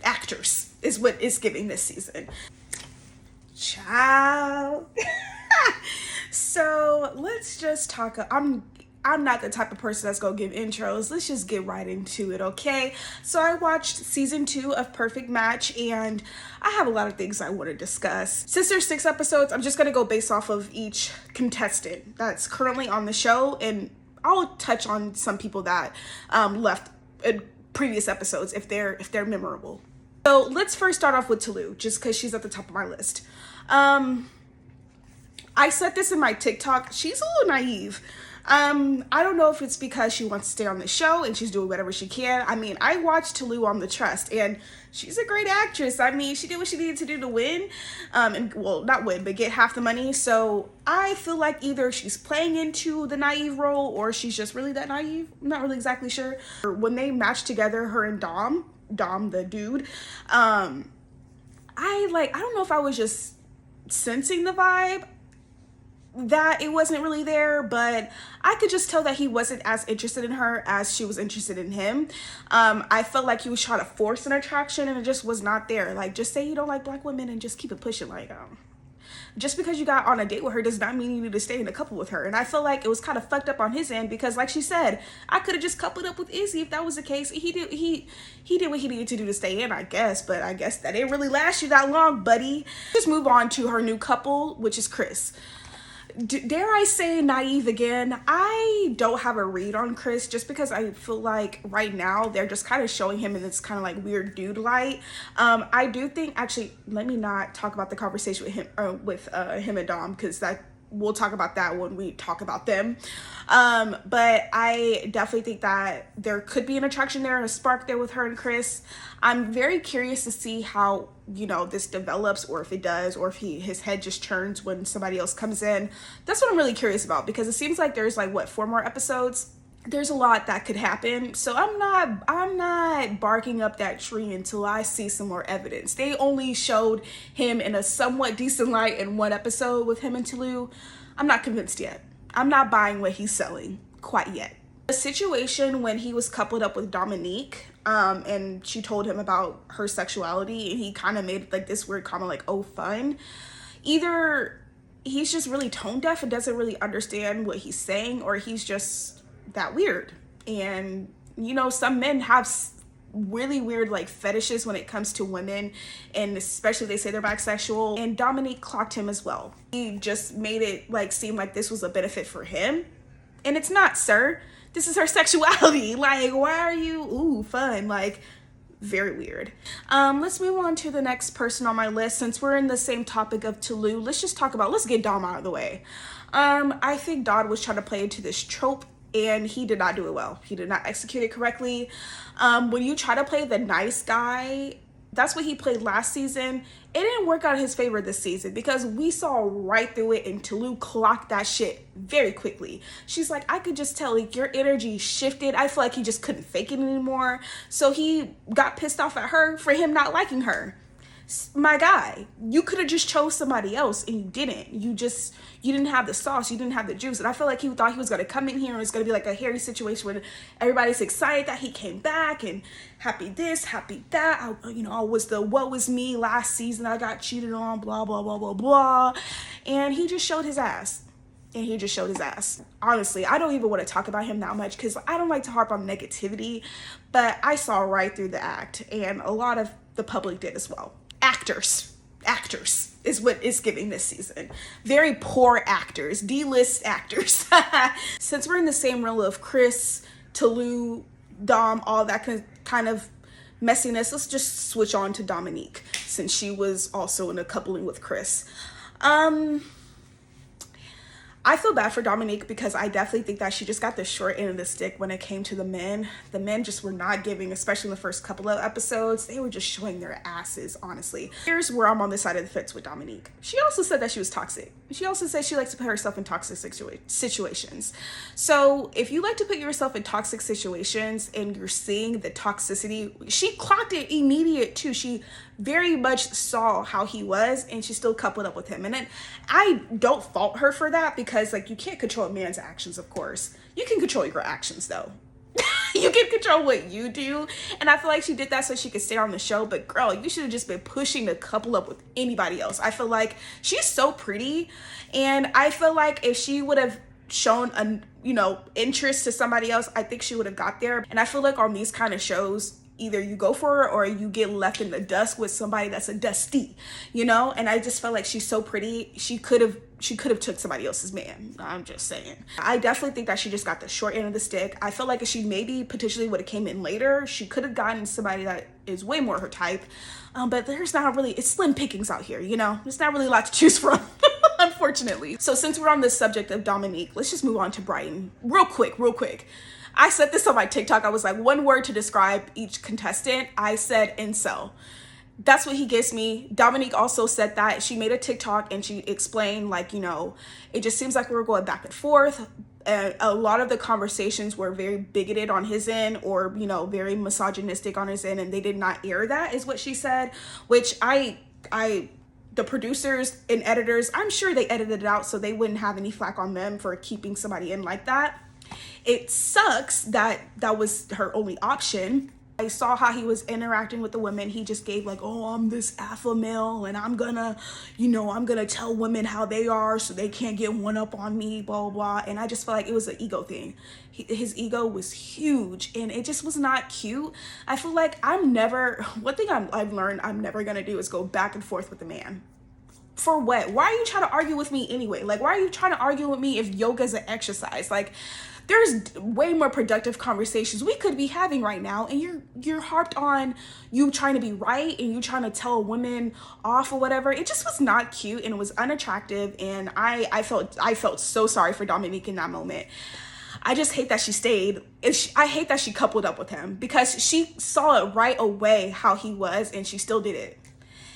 actors is what is giving this season. Child. So let's just talk. I'm not the type of person that's gonna give intros. Let's just get right into it, okay? So I watched season 2 of Perfect Match, and I have a lot of things I want to discuss. Since there's 6 episodes, I'm just gonna go based off of each contestant that's currently on the show, and I'll touch on some people that left in previous episodes if they're memorable. So let's first start off with Tolu, just because she's at the top of my list. I said this in my TikTok. She's a little naive. I don't know if it's because she wants to stay on the show and she's doing whatever she can. I mean, I watched Tolu on The Trust, and she's a great actress. I mean, she did what she needed to do to win, and well, not win, but get half the money. So I feel like either she's playing into the naive role or she's just really that naive. I'm not really exactly sure. When they matched together, her and Dom the dude, I don't know if I was just sensing the vibe that it wasn't really there, but I could just tell that he wasn't as interested in her as she was interested in him. I felt like he was trying to force an attraction and it just was not there. Like, just say you don't like black women and just keep it pushing. Like, just because you got on a date with her does not mean you need to stay in a couple with her. And I feel like it was kind of fucked up on his end because, like she said, I could have just coupled up with Izzy if that was the case. He did what he needed to do to stay in, I guess, but I guess that didn't really last you that long, buddy. Just move on to her new couple, which is Chris. Dare I say naive again? I don't have a read on Chris just because I feel like right now they're just kind of showing him in this kind of like weird dude light. I do think, actually, let me not talk about the conversation with him and Dom, because that we'll talk about that when we talk about them. But I definitely think that there could be an attraction there and a spark there with her and Chris. I'm very curious to see how, this develops, or if it does, or if his head just turns when somebody else comes in. That's what I'm really curious about, because it seems like there's 4 more episodes. There's a lot that could happen. So I'm not barking up that tree until I see some more evidence. They only showed him in a somewhat decent light in 1 episode with him and Tolu. I'm not convinced yet. I'm not buying what he's selling quite yet. The situation when he was coupled up with Dominique, and she told him about her sexuality, and he kind of made this weird comment like, oh, fun. Either he's just really tone deaf and doesn't really understand what he's saying, or he's just that weird. And some men have really weird fetishes when it comes to women, and especially they say they're bisexual, and Dominique clocked him as well. He just made it seem like this was a benefit for him, and it's not, sir. This is her sexuality. Why are you fun? Very weird. Let's move on to the next person on my list. Since we're in the same topic of Tolu, let's get Dom out of the way. I think Dodd was trying to play into this trope, and he did not do it well. He did not execute it correctly. When you try to play the nice guy, that's what he played last season. It didn't work out in his favor this season because we saw right through it, and Tolu clocked that shit very quickly. She's like, I could just tell your energy shifted. I feel like he just couldn't fake it anymore. So he got pissed off at her for him not liking her. My guy, you could have just chose somebody else, and you didn't. You didn't have the sauce, you didn't have the juice. And I feel like he thought he was gonna come in here and it's gonna be a hairy situation where everybody's excited that he came back and happy this, happy that. I was the what was me last season, I got cheated on, blah blah blah blah blah. And he just showed his ass. Honestly, I don't even want to talk about him that much because I don't like to harp on negativity, but I saw right through the act, and a lot of the public did as well. Actors is what is giving this season. Very poor actors, D-list actors. Since we're in the same realm of Chris, Tolu, Dom, all that kind of messiness, let's just switch on to Dominique, since she was also in a coupling with Chris. I feel bad for Dominique because I definitely think that she just got the short end of the stick when it came to the men. The men just were not giving, especially in the first couple of episodes. They were just showing their asses, honestly. Here's where I'm on the side of the fence with Dominique. She also said that she was toxic. She also said she likes to put herself in toxic situations. So if you like to put yourself in toxic situations and you're seeing the toxicity, she clocked it immediate too. She very much saw how he was, and she still coupled up with him. And then I don't fault her for that because you can't control a man's actions, of course. You can control your actions though. You can control what you do. And I feel like she did that so she could stay on the show. But girl, you should have just been pushing the couple up with anybody else. I feel like she's so pretty. And I feel like if she would have shown a, interest to somebody else, I think she would have got there. And I feel like on these kind of shows, either you go for her or you get left in the dust with somebody that's a dusty, and I just felt like she's so pretty. She could have took somebody else's man. I'm just saying. I definitely think that she just got the short end of the stick. I felt like if she maybe potentially would have came in later, she could have gotten somebody that is way more her type. But there's not really, it's slim pickings out here, there's not really a lot to choose from. Unfortunately. So since we're on this subject of Dominique, let's just move on to Brighton real quick. I said this on my TikTok. I was like, one word to describe each contestant. I said incel. That's what he gives me. Dominique also said that. She made a TikTok and she explained it just seems like we were going back and forth. A lot of the conversations were very bigoted on his end or, very misogynistic on his end, and they did not air that, is what she said, which the producers and editors, I'm sure they edited it out so they wouldn't have any flack on them for keeping somebody in like that. It sucks that that was her only option. I saw how he was interacting with the women. He just gave I'm this alpha male and I'm gonna tell women how they are so they can't get one up on me, blah, blah. And I just felt like it was an ego thing. His ego was huge and it just was not cute. I feel like one thing I've learned I'm never gonna do is go back and forth with a man. For what? Why are you trying to argue with me anyway? Why are you trying to argue with me if yoga is an exercise? There's way more productive conversations we could be having right now, and you're harped on you trying to be right and you trying to tell women off or whatever. It just was not cute and it was unattractive, and I felt so sorry for Dominique in that moment. I just hate that she stayed. I hate that she coupled up with him because she saw it right away how he was and she still did it.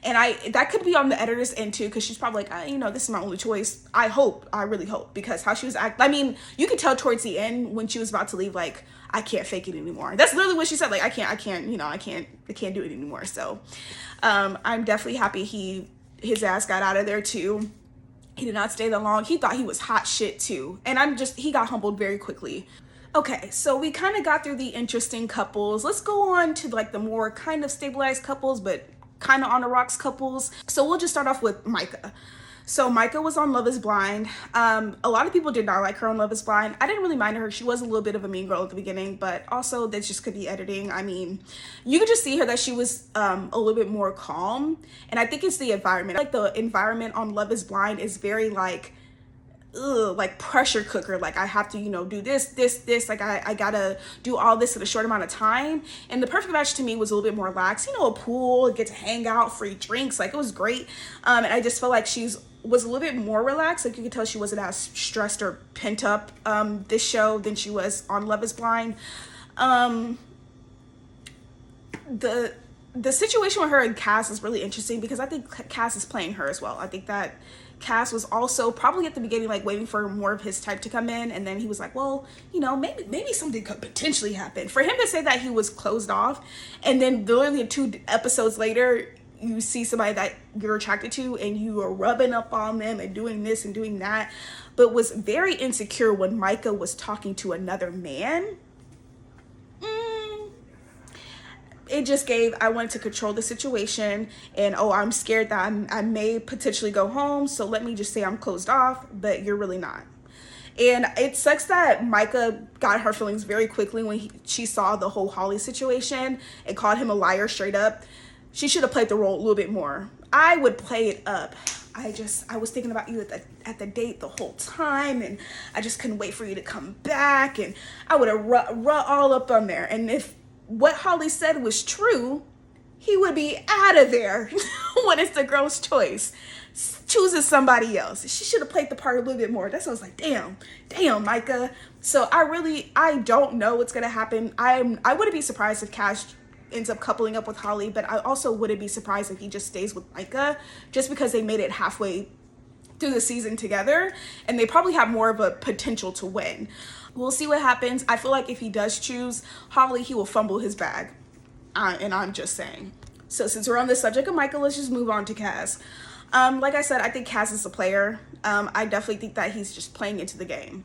And that could be on the editor's end too, because she's probably like, this is my only choice. I really hope, because how she was acting. You could tell towards the end when she was about to leave, I can't fake it anymore. That's literally what she said. I can't do it anymore. So, I'm definitely happy his ass got out of there too. He did not stay that long. He thought he was hot shit too. And he got humbled very quickly. Okay, so we kind of got through the interesting couples. Let's go on to the more kind of stabilized couples, but kind of on the rocks couples. So we'll just start off with Micah. So Micah was on Love is Blind. A lot of people did not like her on Love is Blind. I didn't really mind her. She was a little bit of a mean girl at the beginning, but also that just could be editing. You could just see her that she was a little bit more calm. And I think it's the environment. The environment on Love is Blind is very pressure cooker. I have to do this, I gotta do all this in a short amount of time. And the perfect match to me was a little bit more lax, a pool, get to hang out, free drinks, it was great. And I just felt like was a little bit more relaxed. You could tell she wasn't as stressed or pent up this show than she was on Love is Blind. The situation with her and Cass is really interesting because I think Cass is playing her as well. I think that Cass was also probably at the beginning waiting for more of his type to come in, and then he was like, well, maybe something could potentially happen. For him to say that he was closed off, and then literally 2 episodes later you see somebody that you're attracted to and you are rubbing up on them and doing this and doing that, but was very insecure when Micah was talking to another man. It just gave, I wanted to control the situation, and I'm scared that I may potentially go home, so let me just say I'm closed off, but you're really not. And it sucks that Micah got her feelings very quickly when she saw the whole Holly situation and called him a liar straight up. She should have played the role a little bit more. I would play it up. I was thinking about you at the date the whole time, and I just couldn't wait for you to come back, and I would have run all up on there. And if what Holly said was true, he would be out of there when it's the girl's choice, choosing somebody else. She should have played the part a little bit more. That's what I was like, damn, Micah. So I don't know what's gonna happen. I wouldn't be surprised if Cash ends up coupling up with Holly, but I also wouldn't be surprised if he just stays with Micah, just because they made it halfway through the season together, and they probably have more of a potential to win. We'll see what happens. I feel like if he does choose Holly, he will fumble his bag. And I'm just saying. So since we're on the subject of Micah, let's just move on to Cass. Like I said, I think Cass is a player. I definitely think that he's just playing into the game.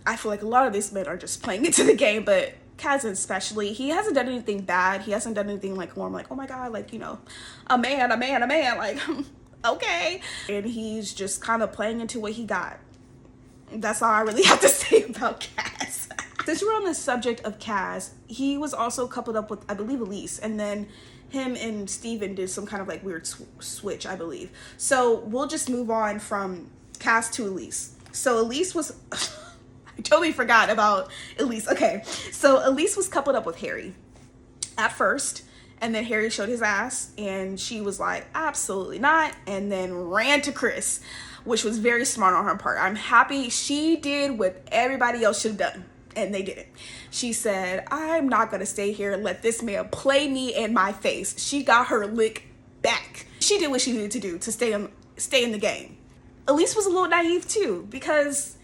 I feel like a lot of these men are just playing into the game, but Kaz especially, he hasn't done anything bad. He hasn't done anything like where I'm like, oh my God, like, you know, a man, like, okay. And he's just kind of playing into what he got. That's all I really have to say about Kaz. Since we're on the subject of Kaz, he was also coupled up with, I believe, Elise, and then him and Steven did some kind of like weird switch, I believe. So we'll just move on from Kaz to Elise. So Elise was, I totally forgot about Elise. Okay, so Elise was coupled up with Harry at first, and then Harry showed his ass, and she was like, absolutely not, and then ran to Chris, which was very smart on her part. I'm happy she did what everybody else should have done, and they didn't. She said, I'm not gonna stay here and let this man play me in my face. She got her lick back. She did what she needed to do to stay in the game. Elise was a little naive too, because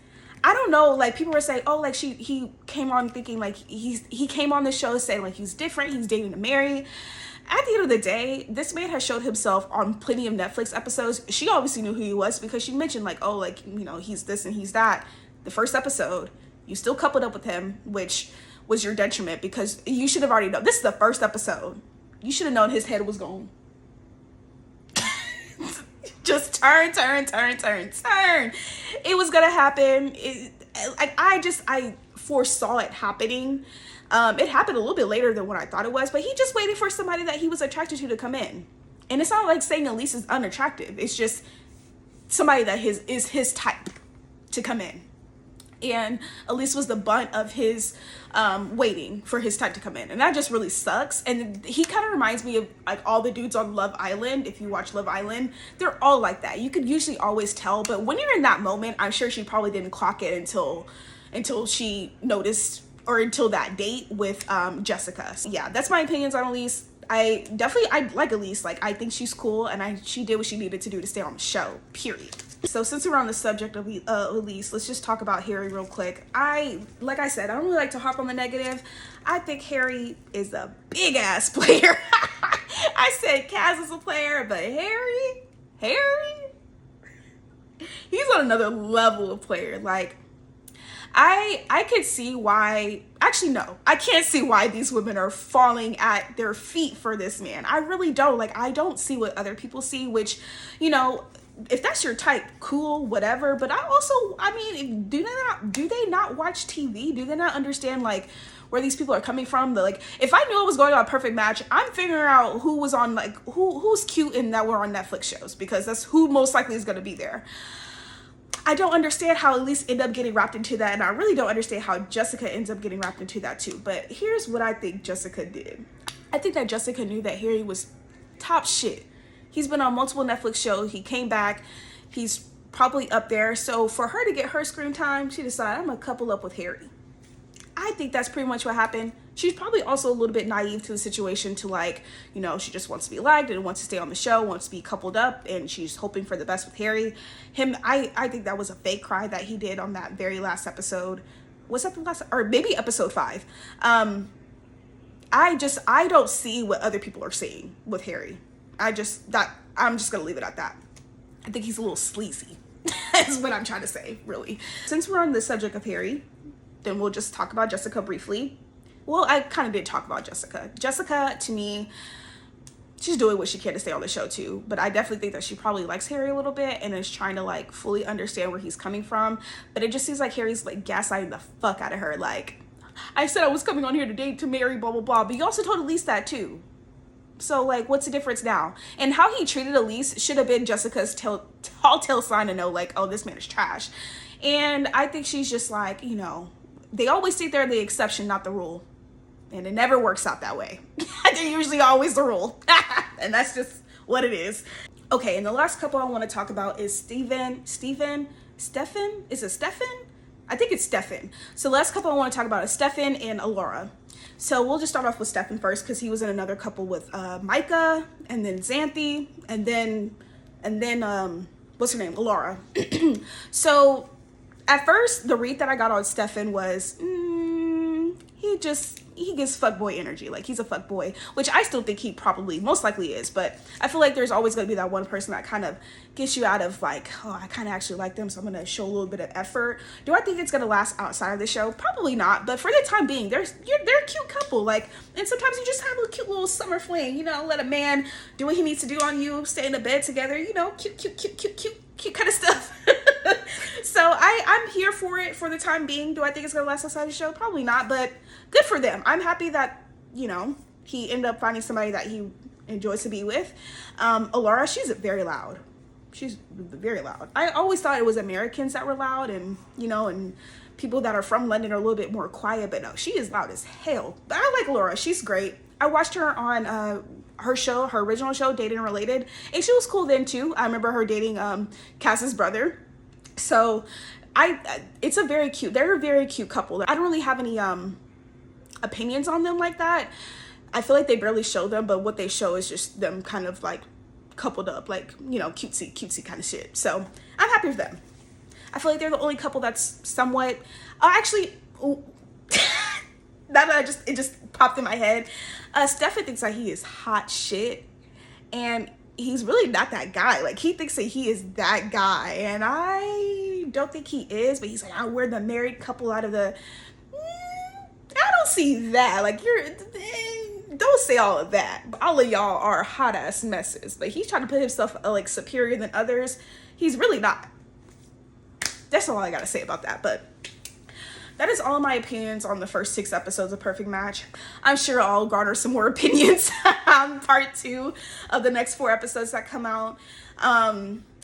I don't know, like people were saying, oh, like he came on thinking like he came on the show saying like he's different, he's dating to marry. At the end of the day, this man has showed himself on plenty of Netflix episodes. She obviously knew who he was because she mentioned like, oh, like, you know, he's this and he's that. The first episode, you still coupled up with him, which was your detriment because you should have already known. This is the first episode. You should have known his head was gone. Just turn. It was gonna happen. I foresaw it happening. It happened a little bit later than what I thought it was, but he just waited for somebody that he was attracted to come in. And it's not like saying Elise is unattractive. It's just somebody that is his type to come in. And Elise was the bunt of his waiting for his type to come in, and that just really sucks. And he kind of reminds me of like all the dudes on Love Island. If you watch Love Island, they're all like that. You could usually always tell, but when you're in that moment, I'm sure she probably didn't clock it until she noticed, or until that date with Jessica. So yeah, that's my opinions on Elise. I like Elise. Like, I think she's cool, and she did what she needed to do to stay on the show, period. So since we're on the subject of Elise, let's just talk about Harry real quick. Like I said, I don't really like to harp on the negative. I think Harry is a big ass player. I said Kaz is a player, but Harry, he's on another level of player. Like, I could see why, actually no, I can't see why these women are falling at their feet for this man. I really don't. Like, I don't see what other people see, which, you know, if that's your type, cool, whatever. But I mean, do they not watch TV? Do they not understand like where these people are coming from? Like, if I knew it was going on a perfect match, I'm figuring out who was on, like, who's cute and that were on Netflix shows, because that's who most likely is going to be there. I don't understand how Elise ended up getting wrapped into that, and I really don't understand how Jessica ends up getting wrapped into that too. But here's what I think Jessica did. I think that Jessica knew that Harry was top shit. He's been on multiple Netflix shows. He came back. He's probably up there. So for her to get her screen time, she decided, I'm gonna couple up with Harry. I think that's pretty much what happened. She's probably also a little bit naive to the situation, to like, you know, she just wants to be liked and wants to stay on the show, wants to be coupled up, and she's hoping for the best with Harry. I think that was a fake cry that he did on that very last episode. Was that the last, or maybe episode 5? I don't see what other people are seeing with Harry. I'm just gonna leave it at that. I think he's a little sleazy. That's what I'm trying to say, really. Since we're on the subject of Harry, then we'll just talk about Jessica briefly. Well, I kind of did talk about Jessica. Jessica, to me, she's doing what she can to stay on the show too, but I definitely think that she probably likes Harry a little bit and is trying to like fully understand where he's coming from. But it just seems like Harry's like gaslighting the fuck out of her. Like, I said I was coming on here today to marry, blah, blah, blah, but you also told Elise that too. So like, what's the difference now? And how he treated Elise should have been Jessica's telltale sign to know like, oh, this man is trash. And I think she's just like, you know, they always think they're the exception, not the rule. And it never works out that way. They're usually always the rule. And that's just what it is. Okay, and the last couple I want to talk about is Stefan? Is it Stefan? I think it's Stefan. So the last couple I want to talk about is Stefan and Alora. So we'll just start off with Stefan first, because he was in another couple with Micah, and then Xanthi, and then what's her name? Alora. So at first, the read that I got on Stefan was, he gives fuckboy energy. Like, he's a fuckboy, which I still think he probably most likely is, but I feel like there's always going to be that one person that kind of gets you out of like, oh, I kind of actually like them, so I'm going to show a little bit of effort. Do I think it's going to last outside of the show? Probably not, but for the time being, they're a cute couple. Like, and sometimes you just have a cute little summer fling, you know, let a man do what he needs to do on you, stay in the bed together, you know, cute kind of stuff. So I'm here for it for the time being. Do I think it's gonna last outside the show? Probably not, but good for them. I'm happy that, you know, he ended up finding somebody that he enjoys to be with. Alara, she's very loud. She's very loud. I always thought it was Americans that were loud, and, you know, and people that are from London are a little bit more quiet, but no, she is loud as hell. But I like Laura. She's great. I watched her on her show, her original show, Dating and Related, and she was cool then too. I remember her dating Cass's brother. So it's they're a very cute couple. I don't really have any opinions on them like that. I feel like they barely show them, but what they show is just them kind of like coupled up, like, you know, cutesy kind of shit. So I'm happy with them. I feel like they're the only couple that's somewhat actually it just popped in my head. Stefan thinks that he is hot shit, and he's really not that guy. Like, he thinks that he is that guy, and I don't think he is, but he's like, I wear the married couple out of the I don't see that. Like, don't say all of that. All of y'all are hot ass messes, but he's trying to put himself like superior than others. He's really not. That's all I gotta say about that. But that is all my opinions on the first 6 episodes of Perfect Match. I'm sure I'll garner some more opinions on part 2 of the next 4 episodes that come out.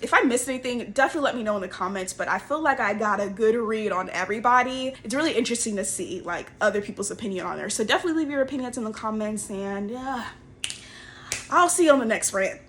If I missed anything, definitely let me know in the comments, but I feel like I got a good read on everybody. It's really interesting to see like other people's opinion on there. So definitely leave your opinions in the comments, and I'll see you on the next rant.